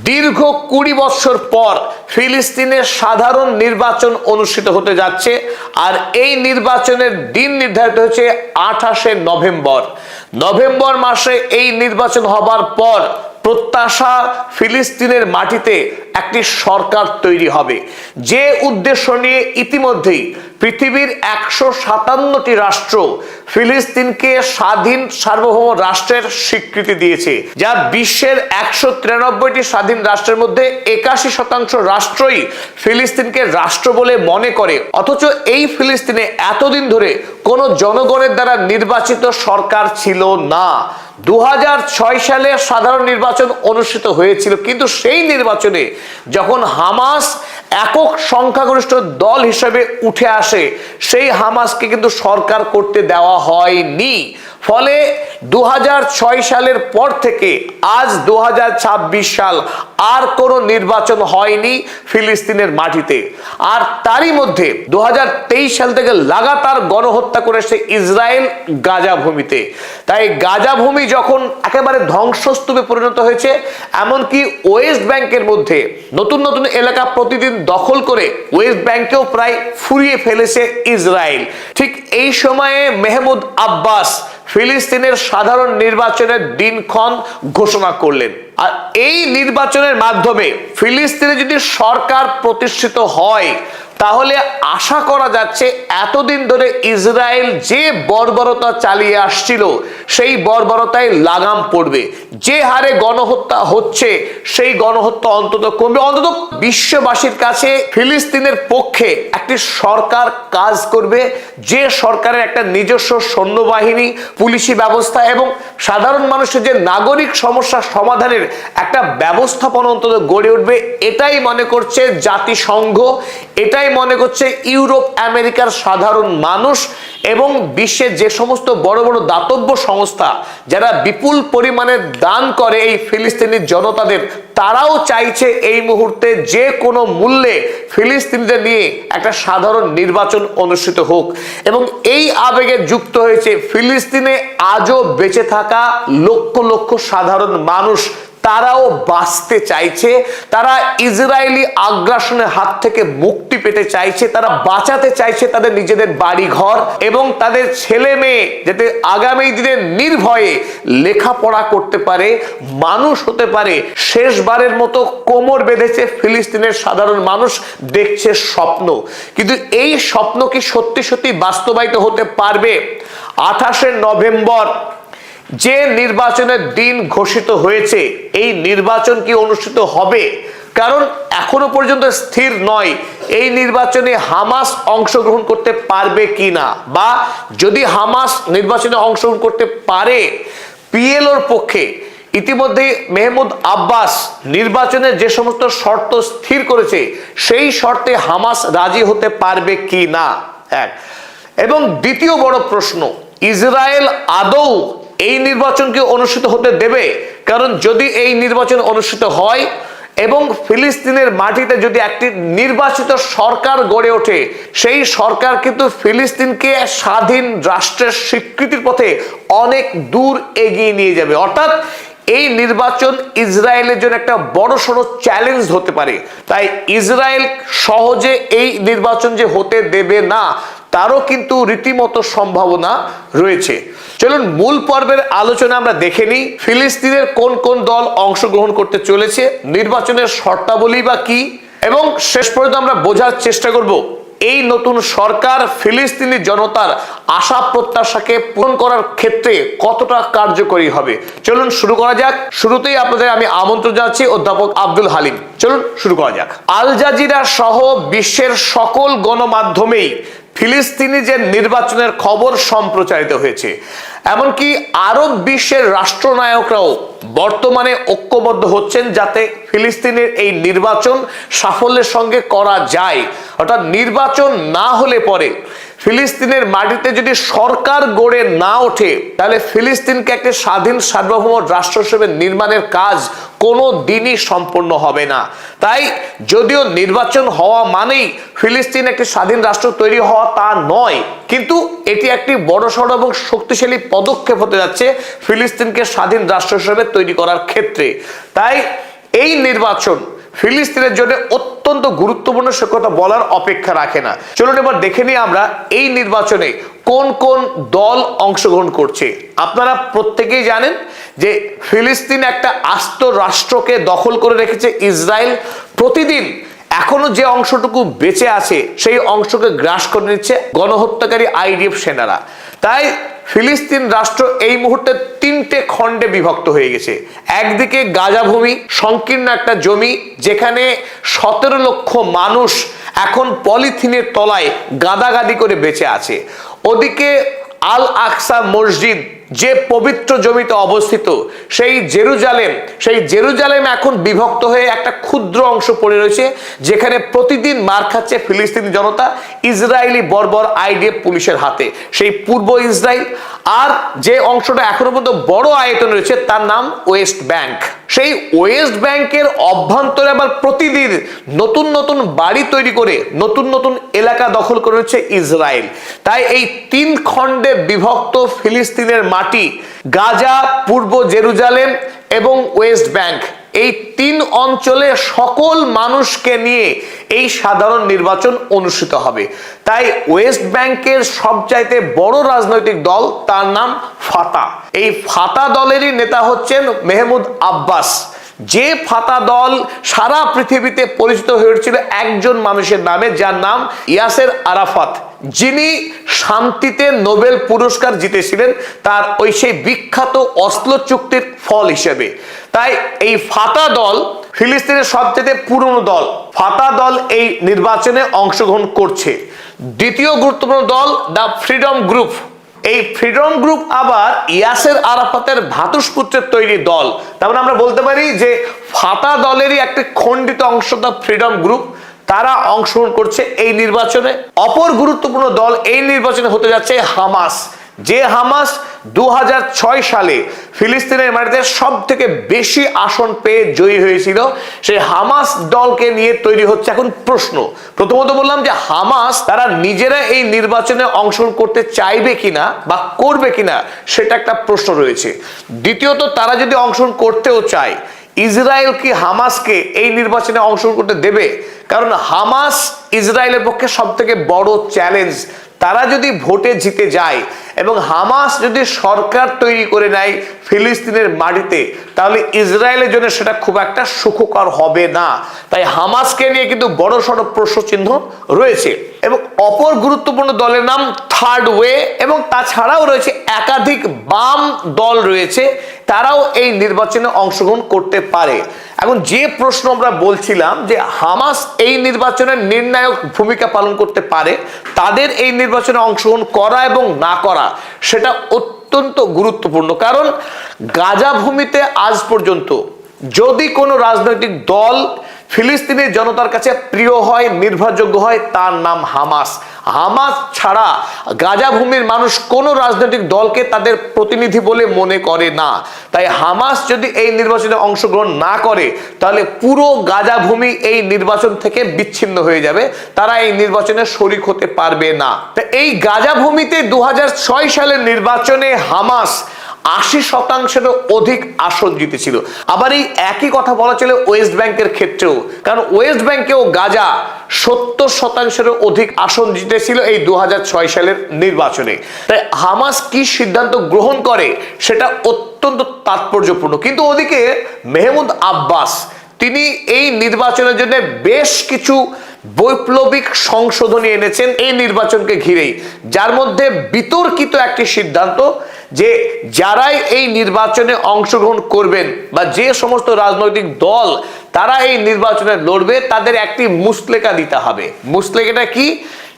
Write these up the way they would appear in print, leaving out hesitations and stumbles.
দীর্ঘ 20 বছর পর ফিলিস্তিনে সাধারণ নির্বাচন অনুষ্ঠিত হতে যাচ্ছে, আর এই নির্বাচনের দিন নির্ধারিত হয়েছে 28শে নভেম্বর। নভেম্বর মাসে এই নির্বাচন হবার পর প্রত্যাশা ফিলিস্তিনের মাটিতে একটি সরকার তৈরি হবে, যে উদ্দেশ্য নিয়ে ইতিমধ্যেই পৃথিবীর 157টি রাষ্ট্র ফিলিস্তিনকে স্বাধীন সার্বভৌম রাষ্ট্রের স্বীকৃতি দিয়েছে, যা বিশ্বের 193টি স্বাধীন রাষ্ট্রের মধ্যে 81% রাষ্ট্রই ফিলিস্তিনকে রাষ্ট্র বলে মনে করে। অথচ এই ফিলিস্তিনে এতদিন ধরে কোনো জনগণের দ্বারা নির্বাচিত সরকার ছিল না। 2006 সালে সাধারণ নির্বাচন অনুষ্ঠিত হয়েছিল, কিন্তু সেই নির্বাচনে যখন হামাস একক সংখ্যাগরিষ্ঠ দল হিসেবে উঠে আসে, সেই হামাসকে কিন্তু সরকার করতে দেওয়া হয়নি। ফলে 2006 সালের পর থেকে আজ 2026 সাল আর কোনো নির্বাচন হয়নি ফিলিস্তিনের মাটিতে। আর তারই মধ্যে 2023 সাল থেকে লাগাতার গণহত্যা করেছে ইসরায়েল গাজা ভূমিতে। তাই গাজা ভূমি যখন একেবারে ধ্বংসস্তূপে পরিণত হয়েছে, এমনকি ওয়েস্ট ব্যাংকের মধ্যে নতুন নতুন এলাকা প্রতিদিন দখল করে ওয়েস্ট ব্যাংকেও প্রায় ফুরিয়ে ফেলেছে ইসরায়েল। ঠিক এই সময়ে মেহমুদ আব্বাস ফিলিস্তিনের সাধারণ নির্বাচনের দিনক্ষণ ঘোষণা করলেন। আর এই নির্বাচনের মাধ্যমে ফিলিস্তিনে যদি সরকার প্রতিষ্ঠিত হয়, তাহলে আশা করা যাচ্ছে এতদিন ধরে ইসরায়েল যে বর্বরতা চালিয়ে আসছিল, সেই বর্বরতায় লাগাম পড়বে। যে হারে গণহত্যা হচ্ছে, সেই গণহত্যা অন্তত কমবে। অন্তত বিশ্ববাসীর কাছে ফিলিস্তিনের পক্ষে একটি সরকার কাজ করবে, যে সরকারের একটা নিজস্ব সৈন্যবাহিনী, পুলিশি ব্যবস্থা এবং সাধারণ মানুষের যে নাগরিক সমস্যা সমাধানের একটা ব্যবস্থাপনা অন্তত গড়ে উঠবে। এটাই মনে করছে জাতিসংঘ, এটাই মনে করছে ইউরোপ আমেরিকার সাধারণ মানুষ এবং বিশ্বের যে সমস্ত বড় বড় দাতব্য সংস্থা যারা বিপুল পরিমাণে দান করে এই ফিলিস্তিনি জনতাদের। তারাও চাইছে এই মুহূর্তে যে কোনো মূল্যে ফিলিস্তিনিদের নিয়ে একটা সাধারণ নির্বাচন অনুষ্ঠিত হোক। এবং এই আবেগে যুক্ত হয়েছে ফিলিস্তিনে আজও বেঁচে থাকা লক্ষ লক্ষ সাধারণ মানুষ। তারাও বাঁচতে চাইছে, তারা ইসরায়েলি আগ্রাসনের হাত থেকে মুক্তি পেতে চাইছে, তারা বাঁচাতে চাইছে তাদের নিজেদের বাড়ি ঘর এবং তাদের ছেলে মেয়ে যাতে আগামী দিনে নির্ভয়ে লেখাপড়া করতে পারে, মানুষ হতে পারে। শেষবারের মতো কোমর বেঁধেছে ফিলিস্তিনের সাধারণ মানুষ, দেখছে স্বপ্ন। কিন্তু এই স্বপ্ন কি সত্যি সত্যি বাস্তবায়িত হতে পারবে? 28শে নভেম্বর যে নির্বাচনের দিন ঘোষিত হয়েছে, এই নির্বাচন কি অনুষ্ঠিত হবে? কারণ এখনো পর্যন্ত স্থির নয় এই নির্বাচনে হামাস অংশগ্রহণ করতে পারবে কিনা, বা যদি হামাস নির্বাচনে অংশগ্রহণ করতে পারে, পিএলওর পক্ষে ইতিমধ্যে মেহমুদ আব্বাস নির্বাচনের যে সমস্ত শর্ত স্থির করেছে, সেই শর্তে হামাস রাজি হতে পারবে কি না। এক। এবং দ্বিতীয় বড় প্রশ্ন, ইসরায়েল আদৌ এই নির্বাচনকে অনুষ্ঠিত হতে দেবে? কারণ যদি এই নির্বাচন অনুষ্ঠিত হয় এবং ফিলিস্তিনের মাটিতে যদি একটি নির্বাচিত সরকার গড়ে ওঠে, সেই সরকার কিন্তু ফিলিস্তিনকে স্বাধীন রাষ্ট্রের স্বীকৃতির পথে অনেক দূর এগিয়ে নিয়ে যাবে। অর্থাৎ এই নির্বাচন ইসরায়েলের জন্য একটা বড়সড় চ্যালেঞ্জ হতে পারে। তাই ইসরায়েল সহজে এই নির্বাচন যে হতে দেবে না, তারও কিন্তু রীতিমতো সম্ভাবনা রয়েছে। চলুন মূল পর্বের আলোচনা আমরা দেখে নিই। ফিলিস্তিনের কোন কোন দল অংশগ্রহণ করতে চলেছে, নির্বাচনের শর্তাবলী বা কি, এবং শেষ পর্যন্ত আমরা বোঝার চেষ্টা করব এই নতুন সরকার ফিলিস্তিনি জনতার আশা প্রত্যাশাকে পূরণ করার ক্ষেত্রে কতটা কার্যকরী হবে। চলুন শুরু করা যাক। শুরুতেই আপনাদের আমি আমন্ত্রণ জানাচ্ছি অধ্যাপক আব্দুল হালিম। চলুন শুরু করা যাক। আল জাজিরা সহ বিশ্বের সকল গণমাধ্যমেই ফিলিস্তিনি যে নির্বাচনের খবর সম্প্রচারিত হয়েছে। এমনকি আরব বিশ্বের রাষ্ট্রনায়করাও বর্তমানে ঐক্যবদ্ধ হচ্ছেন যাতে ফিলিস্তিনের এই নির্বাচন সাফল্যের সঙ্গে করা যায়। অর্থাৎ নির্বাচন না হলে পরে ফিলিস্তিনের মাটিতে যদি সরকার গড়ে না ওঠে, তাহলে ফিলিস্তিনকে একটি স্বাধীন সার্বভৌম রাষ্ট্র হিসেবে নির্মাণের কাজ কোনো দিনই সম্পন্ন হবে না। তাই যদিও নির্বাচন হওয়া মানেই ফিলিস্তিন একটি স্বাধীন রাষ্ট্র তৈরি হওয়া তা নয়, কিন্তু এটি একটি বড়সড় এবং শক্তিশালী পদক্ষেপ হতে যাচ্ছে ফিলিস্তিনকে স্বাধীন রাষ্ট্র হিসেবে তৈরি করার ক্ষেত্রে। তাই এই নির্বাচন ফিলিস্তিনের জন্য অত্যন্ত গুরুত্বপূর্ণ, সে কথা বলার অপেক্ষা রাখে না। চলুন এবার দেখে নিই আমরা এই নির্বাচনে কোন কোন দল অংশগ্রহণ করছে। আপনারা প্রত্যেকেই জানেন যে ফিলিস্তিন একটা আস্ত রাষ্ট্রকে দখল করে রেখেছে ইসরায়েল। প্রতিদিন এখনো যে অংশটুকু বেঁচে আছে সেই অংশকে গ্রাস করে নিচ্ছে গণহত্যাকারী আইডিএফ সেনারা। তাই ফিলিস্তিন রাষ্ট্র এই মুহূর্তে তিনটে খণ্ডে বিভক্ত হয়ে গেছে। একদিকে গাজা ভূমি, সংকীর্ণ একটা জমি যেখানে 17 লক্ষ মানুষ এখন পলিথিনের তলায় গাদাগাদি করে বেঁচে আছে। ওদিকে আল আকসা মসজিদ যে পবিত্র জমিতে অবস্থিত, সেই জেরুজালেম এখন বিভক্ত হয়ে একটা ক্ষুদ্র অংশ পড়ে রয়েছে, যেখানে প্রতিদিন মার খাচ্ছে ফিলিস্তিনি জনতা ইসরায়েলি বর্বর আইডিএফ পুলিশের হাতে। সেই পূর্ব ইসরায়েল, আর যে অংশটা এখনো পর্যন্ত বড় আয়তন রয়েছে তার নাম ওয়েস্ট ব্যাংক। সেই ওয়েস্ট ব্যাংকের অভ্যন্তরে আবার প্রতিদিন নতুন নতুন বাড়ি তৈরি করে নতুন নতুন এলাকা দখল করে রয়েছে ইসরায়েল। তাই এই তিন খণ্ডে বিভক্ত ফিলিস্তিনের মাটি, গাজা, পূর্ব জেরুজালেম এবং ওয়েস্ট ব্যাংক, এই তিন অঞ্চলে সকল মানুষকে নিয়ে এই সাধারণ নির্বাচন অনুষ্ঠিত হবে। তাই ওয়েস্ট ব্যাংকের সবচাইতে বড় রাজনৈতিক দল, তার নাম ফাতা। এই ফাতা দলেরই নেতা হচ্ছেন মেহমুদ আব্বাস। যে ফাতা দল সারা পৃথিবীতে পরিচিত হয়ে উঠছিল একজন মানুষের নামে, যার নাম ইয়াসের আরাফাত, যিনি শান্তিতে নোবেল পুরস্কার জিতেছিলেন তার ওই সেই বিখ্যাত অসলো চুক্তির ফল হিসেবে। তাই এই ফাতা দল ফিলিস্তিনের সবচেয়ে পুরনো দল। ফাতা দল এই নির্বাচনে অংশগ্রহণ করছে। দ্বিতীয় গুরুত্বপূর্ণ দল দ্য ফ্রিডম গ্রুপ। এই ফ্রিডম গ্রুপ আবার ইয়াসের আরাফাতের ভ্রাতুষ্পুত্রের তৈরি দল। তার মানে আমরা বলতে পারি যে ফাতা দলেরই একটি খণ্ডিত অংশ দ্য ফ্রিডম গ্রুপ, তারা অংশগ্রহণ করছে এই নির্বাচনে। অপর গুরুত্বপূর্ণ দল এই নির্বাচনে হতে যাচ্ছে হামাস। যে হামাস 2006 সালে ফিলিস্তিনের মাটিতে সব থেকে বেশি আসন পেয়ে জয়ী হয়েছিল, সেই হামাস দলকে নিয়ে তৈরি হচ্ছে এখন প্রশ্ন। প্রথমত বললাম যে হামাস তারা নিজেরা এই নির্বাচনে অংশগ্রহণ করতে চাইবে কিনা বা করবে কিনা সেটা একটা প্রশ্ন রয়েছে। দ্বিতীয়ত, তারা যদি অংশগ্রহণ করতেও চায়, ইসরায়েল কি হামাসকে এই নির্বাচনে অংশগ্রহণ করতে দেবে? কারণ হামাস ইসরায়েলের পক্ষে সব থেকে বড় চ্যালেঞ্জ। তারা যদি ভোটে জিতে যায় এবং হামাস যদি সরকার তৈরি করে নেয় ফিলিস্তিনের মাটিতে, তাহলে ইসরায়েলের জন্য সেটা খুব একটা সুখকর হবে না। তাই হামাসকে নিয়ে কিন্তু বড় সড় প্রশ্নচিহ্ন রয়েছে। এবং অপর গুরুত্বপূর্ণ দলের নাম থার্ড ওয়ে, এবং তাছাড়াও রয়েছে একাধিক বাম দল রয়েছে, তারাও এই নির্বাচনে অংশগ্রহণ করতে পারে। এখন যে প্রশ্ন আমরা বলছিলাম যে হামাস এই নির্বাচনের নির্ণায়ক ভূমিকা পালন করতে পারে, তাদের এই নির্বাচনে অংশগ্রহণ করা এবং না করা সেটা অত্যন্ত গুরুত্বপূর্ণ। কারণ গাজা ভূমিতে আজ পর্যন্ত যদি কোনো রাজনৈতিক দল ফিলিস্তিনের জনতার কাছে প্রিয় হয়, নির্ভরযোগ্য হয়, তার নাম হামাস। হামাস ছাড়া গাজা ভূমির মানুষ কোনো রাজনৈতিক দলকে তাদের প্রতিনিধি বলে মনে করে না। তাই হামাস যদি এই নির্বাচনে অংশগ্রহণ না করে, তাহলে পুরো গাজা ভূমি এই নির্বাচন থেকে বিচ্ছিন্ন হয়ে যাবে, তারা এই নির্বাচনে শরিক হতে পারবে না। এই গাজা ভূমিতে 2006 সালের নির্বাচনে হামাস 80%-এরও অধিক আসন জিতেছিল। আবার এই একই কথা বলা চলে ওয়েস্ট ব্যাংকের ক্ষেত্রেও, কারণ ওয়েস্ট ব্যাংকেও গাজা 70%-এরও অধিক আসন জিতেছিল এই 2006 সালের নির্বাচনে। তাই হামাস কি সিদ্ধান্ত গ্রহণ করে সেটা অত্যন্ত তাৎপর্যপূর্ণ। কিন্তু ওদিকে মেহমুদ আব্বাস তিনি এই নির্বাচনের জন্য বেশ কিছু বৈপ্লবিক সংশোধনী এনেছেন এই নির্বাচনকে ঘিরেই, যার মধ্যে বিতর্কিত একটি সিদ্ধান্ত যে যারাই এই নির্বাচনে অংশগ্রহণ করবেন বা যে সমস্ত রাজনৈতিক দল তারা এই নির্বাচনে লড়বে, তাদের একটি মুসলেকা দিতে হবে। মুসলেকাটা কি?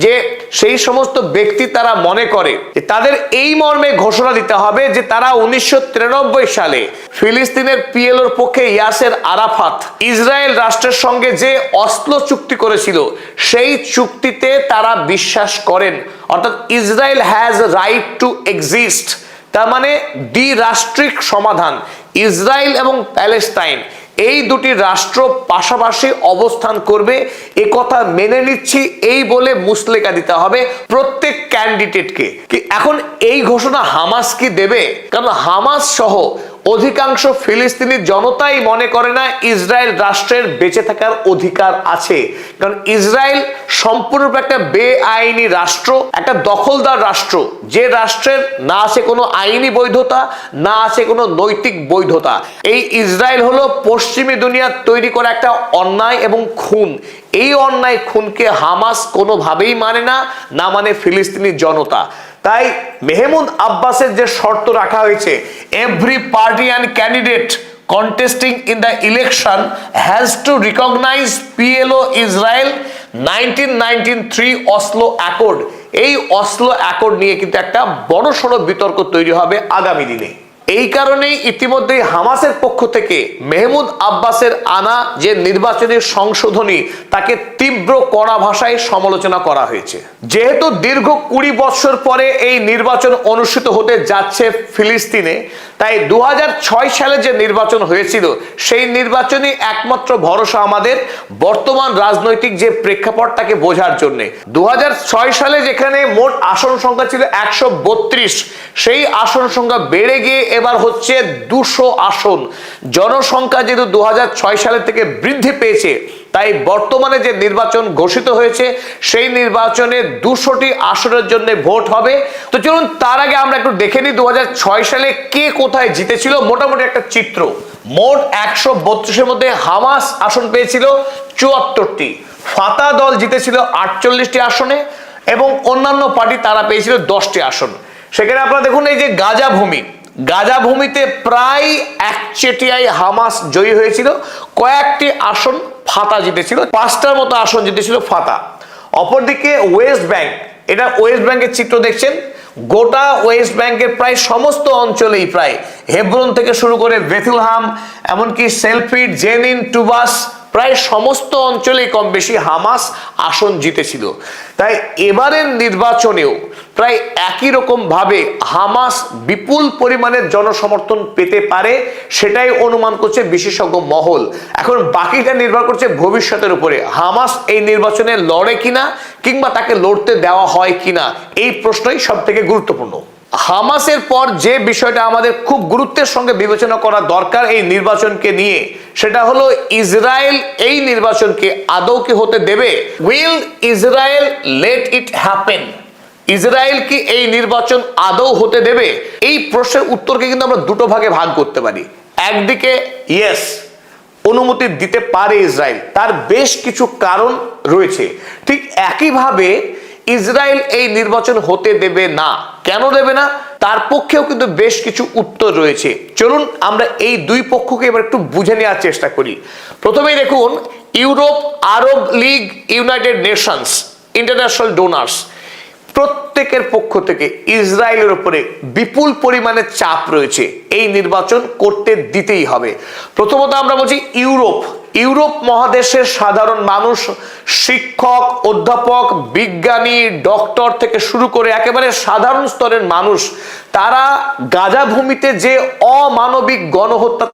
যে সেই সমস্ত ব্যক্তি তারা মনে করে যে তাদের এই মর্মে ঘোষণা দিতে হবে যে তারা 1993 সালে ফিলিস্তিনের পিএলওর পক্ষে ইয়াসের আরাফাত ইসরায়েল রাষ্ট্রের সঙ্গে যে অসলো চুক্তি করেছিল সেই চুক্তিতে তারা বিশ্বাস করেন, অর্থাৎ Israel has right two exist. তার মানে দ্বিরাষ্ট্রিক সমাধান, ইসরায়েল এবং প্যালেস্টাইন এই দুটি রাষ্ট্র পাশাপাশি অবস্থান করবে, এ কথা মেনে নিচ্ছি এই বলে মুসলেকা দিতে হবে প্রত্যেক ক্যান্ডিডেটকে। এখন এই ঘোষণা হামাস কি দেবে? কারণ হামাস সহ অধিকাংশ ফিলিস্তিনি জনতাই মনে করে না ইসরায়েল রাষ্ট্রের বেঁচে থাকার অধিকার আছে, কারণ ইসরায়েল সম্পূর্ণরূপে একটা বেআইনি রাষ্ট্র, একটা দখলদার রাষ্ট্র, যে রাষ্ট্রের না আছে কোনো আইনি বৈধতা, না আছে কোনো নৈতিক বৈধতা। এই ইসরায়েল হলো পশ্চিমী দুনিয়ার তৈরি করা একটা অন্যায় এবং খুন। এই অন্যায় খুনকে হামাস কোনোভাবেই মানে না, না মানে ফিলিস্তিনি জনতা। তাই মেহমুদ আব্বাসের যে শর্ত রাখা হয়েছে, every party and candidate contesting in the election has to recognize PLO Israel 1993 Oslo accord. এই অসলো অ্যাকর্ড নিয়ে কিন্তু একটা বড়সড় বিতর্ক তৈরি হবে আগামী দিনে। এই কারণেই ইতিমধ্যেই হামাসের পক্ষ থেকে মেহমুদ আব্বাসের আনা যে নির্বাচনী সংশোধনী তাকে তীব্র কড়া ভাষায় সমালোচনা করা হয়েছে। যেহেতু দীর্ঘ 20 বছর পরে এই নির্বাচন অনুষ্ঠিত হতে যাচ্ছে ফিলিস্তিনে, তাই 2006 সালে যে নির্বাচন হয়েছিল সেই নির্বাচনই একমাত্র ভরসা আমাদের বর্তমান রাজনৈতিক যে প্রেক্ষাপট তাকে বোঝার জন্য। 2006 সালে যেখানে মোট আসন সংখ্যা ছিল 132, সেই আসন সংখ্যা বেড়ে গিয়ে এবার হচ্ছে 200 আসন। জনসংখ্যা যেহেতু 2006 সালের থেকে বৃদ্ধি পেয়েছে, তাই বর্তমানে যে নির্বাচন ঘোষিত হয়েছে সেই নির্বাচনে 200টি আসনের জন্য ভোট হবে। তো চলুন তার আগে আমরা একটু দেখে নিই 2006 সালে কে কোথায় জিতেছিল, মোটামুটি একটা চিত্র। মোট 132-এর মধ্যে হামাস আসন পেয়েছিল 74টি, ফাতা দল জিতেছিল 48টি আসনে এবং অন্যান্য পার্টি তারা পেয়েছিল 10টি আসন। সেখানে আপনারা দেখুন এই যে গাজা ভূমিতে প্রায় একচেটিয়ায় হামাস জয়ী হয়েছিল, কয়েকটি আসন ফাতা জিতেছিল, 5টার মতো আসন জিতেছিল ফাতা। অপরদিকে ওয়েস্ট ব্যাংক, এটা ওয়েস্ট ব্যাংকের চিত্র দেখছেন, গোটা ওয়েস্ট ব্যাংকের প্রায় সমস্ত অঞ্চলেই, প্রায় হেব্রন থেকে শুরু করে বেথুলহাম, এমনকি সেলফিড, জেনিন, টুবাস, প্রায় সমস্ত অঞ্চলেই কম বেশি হামাস আসন জিতেছিল। তাই এবারের নির্বাচনেও প্রায় একই রকম ভাবে হামাস বিপুল পরিমাণের জনসমর্থন পেতে পারে, সেটাই অনুমান করছে বিশেষজ্ঞ মহল। এখন বাকিটা নির্ভর করছে ভবিষ্যতের উপরে, হামাস এই নির্বাচনে লড়ে কিনা কিংবা তাকে লড়তে দেওয়া হয় কিনা, এই প্রশ্নই সব থেকে গুরুত্বপূর্ণ। হামাসের পর যে বিষয়টা আমাদের খুব গুরুত্বের সঙ্গে বিবেচনা করা দরকার এই নির্বাচনকে নিয়ে, সেটা হলো ইসরায়েল এই নির্বাচনকে আদৌ কি হতে দেবে? Will Israel let it happen? Israel কি এই নির্বাচন আদৌ হতে দেবে? এই প্রশ্নের উত্তরকে কিন্তু আমরা দুটো ভাগে ভাগ করতে পারি। একদিকে ইয়েস, অনুমতি দিতে পারে ইসরায়েল, তার বেশ কিছু কারণ রয়েছে। ঠিক একইভাবে ইসরায়েল এই নির্বাচন হতে দেবে না। কেন দেবে না, তার পক্ষেও কিন্তু বেশ কিছু উত্তর রয়েছে। চলুন আমরা এই দুই পক্ষকে এবার একটু বুঝে নেওয়ার চেষ্টা করি। প্রথমেই দেখুন, Europe, Arab league, United Nations, international donors, প্রত্যেকের পক্ষ থেকে ইসরায়েলের উপরে বিপুল পরিমাণে চাপ রয়েছে, এই নির্বাচন করতে দিতেই হবে। প্রথমত আমরা বলছি ইউরোপ মহাদেশের সাধারণ মানুষ, শিক্ষক, অধ্যাপক, বিজ্ঞানী, ডক্টর থেকে শুরু করে একেবারে সাধারণ স্তরের মানুষ, তারা গাজা ভূমিতে যে অমানবিক গণহত্যা